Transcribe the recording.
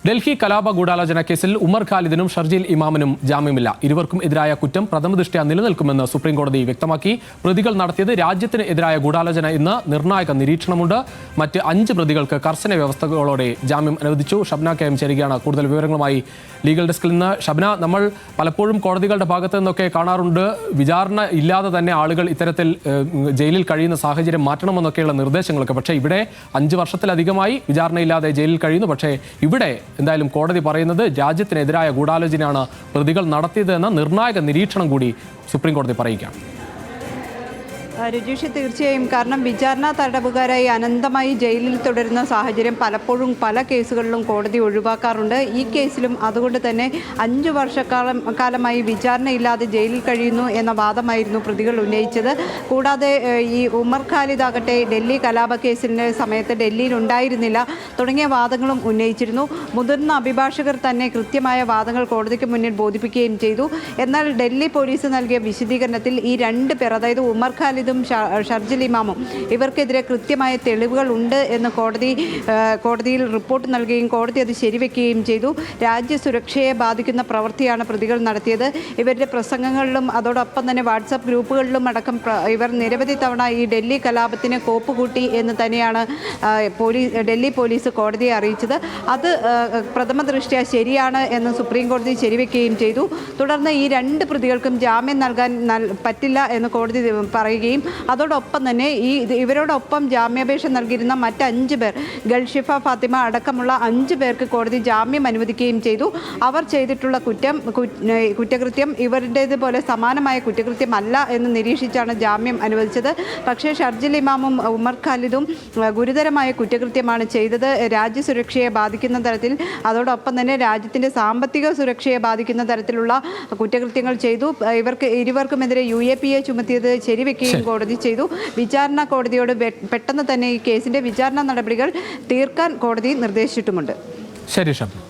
ഡൽഹി കലാപ ഗൂഢാലോചന കേസിൽ ഉമർ ഖാലിദിനും ഷർജീൽ ഇമാമിനും ജാമ്യമില്ല. ഇരുവർക്കും എതിരായ കുറ്റം പ്രഥമദൃഷ്ട്യാ നിലനിൽക്കുമെന്ന് സുപ്രീംകോടതി വ്യക്തമാക്കി. പ്രതികൾ നടത്തിയത് രാജ്യത്തിന് എതിരായ ഗൂഢാലോചന ഇന്ന് നിർണായക നിരീക്ഷണമുണ്ട്. മറ്റ് 5 പ്രതികൾക്ക് കർശന വ്യവസ്ഥകളോടെ ജാമ്യം അനുവദിച്ചു. ഷബ്ന കെ എം ചേരുകയാണ് കൂടുതൽ വിവരങ്ങളുമായി ലീഗൽ ഡെസ്കിൽ നിന്ന്. ഷബ്ന, നമ്മൾ പലപ്പോഴും കോടതികളുടെ ഭാഗത്ത് നിന്നൊക്കെ കാണാറുണ്ട്, വിചാരണ ഇല്ലാതെ തന്നെ ആളുകൾ ഇത്തരത്തിൽ ജയിലിൽ കഴിയുന്ന സാഹചര്യം മാറ്റണമെന്നൊക്കെയുള്ള നിർദ്ദേശങ്ങളൊക്കെ. പക്ഷേ ഇവിടെ 5 വർഷത്തിലധികമായി വിചാരണയില്ലാതെ ജയിലിൽ കഴിയുന്നു. പക്ഷേ ഇവിടെ എന്തായാലും കോടതി പറയുന്നത് രാജ്യത്തിനെതിരായ ഗൂഢാലോചനയാണ് പ്രതികൾ നടത്തിയതെന്ന നിർണായക നിരീക്ഷണം കൂടി സുപ്രീം കോടതി പറയുകയാണ്. രജീഷ്, തീർച്ചയായും. കാരണം വിചാരണ തടവുകാരായി അനന്തമായി ജയിലിൽ തുടരുന്ന സാഹചര്യം പലപ്പോഴും പല കേസുകളിലും കോടതി ഒഴിവാക്കാറുണ്ട്. ഈ കേസിലും അതുകൊണ്ട് തന്നെ 5 വർഷക്കാലമായി വിചാരണയില്ലാതെ ജയിലിൽ കഴിയുന്നു എന്ന വാദമായിരുന്നു പ്രതികൾ ഉന്നയിച്ചത്. കൂടാതെ ഈ ഉമർ ഖാലിദ് ആകട്ടെ ഡൽഹി കലാപ കേസിൻ്റെ സമയത്ത് ഡൽഹിയിൽ ഉണ്ടായിരുന്നില്ല തുടങ്ങിയ വാദങ്ങളും ഉന്നയിച്ചിരുന്നു. മുതിർന്ന അഭിഭാഷകർ തന്നെ കൃത്യമായ വാദങ്ങൾ കോടതിക്ക് മുന്നിൽ ബോധിപ്പിക്കുകയും ചെയ്തു. എന്നാൽ ഡൽഹി പോലീസ് നൽകിയ വിശദീകരണത്തിൽ ഈ 2 പേർ, അതായത് ഉമർ ഖാലിദും ഷർജീൽ ഇമാമും, ഇവർക്കെതിരെ കൃത്യമായ തെളിവുകൾ ഉണ്ട് എന്ന് കോടതിയിൽ റിപ്പോർട്ട് നൽകുകയും കോടതി അത് ശരിവെക്കുകയും ചെയ്തു. രാജ്യസുരക്ഷയെ ബാധിക്കുന്ന പ്രവൃത്തിയാണ് പ്രതികൾ നടത്തിയത്. ഇവരുടെ പ്രസംഗങ്ങളിലും അതോടൊപ്പം തന്നെ വാട്സാപ്പ് ഗ്രൂപ്പുകളിലും അടക്കം ഇവർ നിരവധി തവണ ഈ ഡൽഹി കലാപത്തിന് കോപ്പുകൂട്ടി എന്ന് തന്നെയാണ് ഡൽഹി പോലീസ് കോടതിയെ അറിയിച്ചത്. അത് പ്രഥമ ദൃഷ്ട്യാ ശരിയാണ് എന്ന് സുപ്രീം കോടതി ശരിവെക്കുകയും ചെയ്തു. തുടർന്ന് ഈ 2 പ്രതികൾക്കും ജാമ്യം നൽകാൻ പറ്റില്ല എന്ന് കോടതി പറയുകയും അതോടൊപ്പം തന്നെ ഇവരോടൊപ്പം ജാമ്യാപേക്ഷ നൽകിയിരുന്ന മറ്റ് 5 പേർ, ഗൾഷിഫ ഫാത്തിമ അടക്കമുള്ള 5 പേർക്ക് കോടതി ജാമ്യം അനുവദിക്കുകയും ചെയ്തു. അവർ ചെയ്തിട്ടുള്ള കുറ്റകൃത്യം ഇവരുടേതുപോലെ സമാനമായ കുറ്റകൃത്യമല്ല എന്ന് നിരീക്ഷിച്ചാണ് ജാമ്യം അനുവദിച്ചത്. പക്ഷേ ഷർജീൽ ഇമാമും ഉമർ ഖാലിദും ഗുരുതരമായ കുറ്റകൃത്യമാണ് ചെയ്തത്. രാജ്യസുരക്ഷയെ ബാധിക്കുന്ന തരത്തിൽ, അതോടൊപ്പം തന്നെ രാജ്യത്തിൻ്റെ സാമ്പത്തിക സുരക്ഷയെ ബാധിക്കുന്ന തരത്തിലുള്ള കുറ്റകൃത്യങ്ങൾ ചെയ്തു. ഇരുവർക്കുമെതിരെ UAPA ചുമത്തിയത് ശരിവെക്കുകയും കോടതി ചെയ്തു. വിചാരണ കോടതിയോട് പെട്ടെന്ന് തന്നെ ഈ കേസിന്റെ വിചാരണ നടപടികൾ തീർക്കാൻ കോടതി നിർദ്ദേശിച്ചിട്ടുമുണ്ട്. ശരി ഷബ്ന.